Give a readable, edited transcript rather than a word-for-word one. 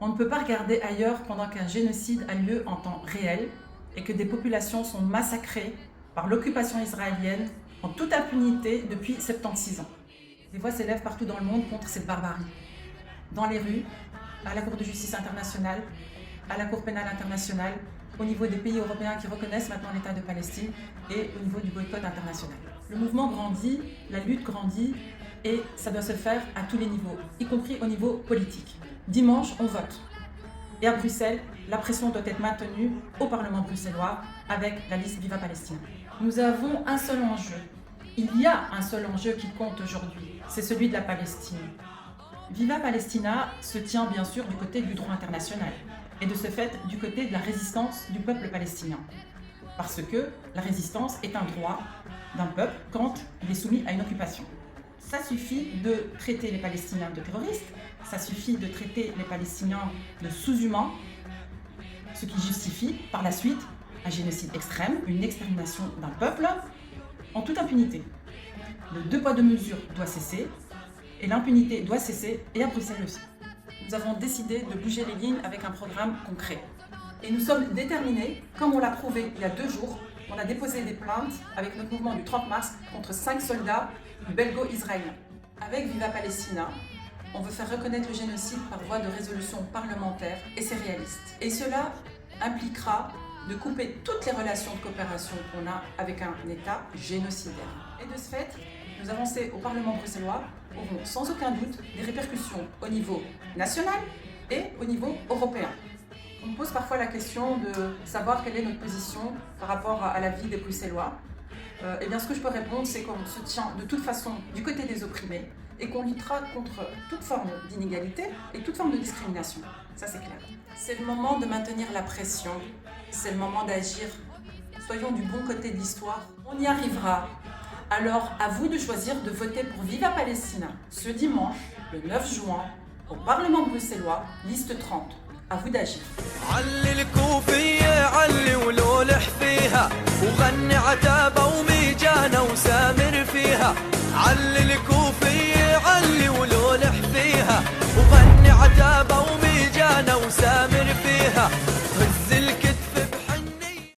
On ne peut pas regarder ailleurs pendant qu'un génocide a lieu en temps réel et que des populations sont massacrées par l'occupation israélienne en toute impunité depuis 76 ans. Des voix s'élèvent partout dans le monde contre cette barbarie. Dans les rues, à la Cour de justice internationale, à la Cour pénale internationale, au niveau des pays européens qui reconnaissent maintenant l'État de Palestine et au niveau du boycott international. Le mouvement grandit, la lutte grandit et ça doit se faire à tous les niveaux, y compris au niveau politique. Dimanche, on vote. Et à Bruxelles, la pression doit être maintenue au Parlement bruxellois avec la liste Viva Palestina. Nous avons un seul enjeu. Il y a un seul enjeu qui compte aujourd'hui, c'est celui de la Palestine. Viva Palestina se tient bien sûr du côté du droit international et de ce fait du côté de la résistance du peuple palestinien. Parce que la résistance est un droit d'un peuple quand il est soumis à une occupation. Ça suffit de traiter les Palestiniens de terroristes, ça suffit de traiter les Palestiniens de sous-humains, ce qui justifie par la suite un génocide extrême, une extermination d'un peuple en toute impunité. Le deux poids deux mesures doit cesser et l'impunité doit cesser et à Bruxelles aussi. Nous avons décidé de bouger les lignes avec un programme concret. Et nous sommes déterminés, comme on l'a prouvé il y a 2 jours, on a déposé des plaintes avec notre mouvement du 30 mars contre 5 soldats belgo-israéliens. Avec Viva Palestina, on veut faire reconnaître le génocide par voie de résolution parlementaire et c'est réaliste. Et cela impliquera de couper toutes les relations de coopération qu'on a avec un État génocidaire. Et de ce fait, nos avancées au Parlement bruxellois auront sans aucun doute des répercussions au niveau national et au niveau européen. On me pose parfois la question de savoir quelle est notre position par rapport à la vie des Bruxellois. Eh bien, ce que je peux répondre, c'est qu'on se tient de toute façon du côté des opprimés et qu'on luttera contre toute forme d'inégalité et toute forme de discrimination. Ça, c'est clair. C'est le moment de maintenir la pression, c'est le moment d'agir. Soyons du bon côté de l'histoire. On y arrivera. Alors, à vous de choisir de voter pour Viva Palestina ce dimanche, le 9 juin, au Parlement bruxellois, liste 30. À vous d'agir. علي الكوفية علي ولولح فيها وغني عتاب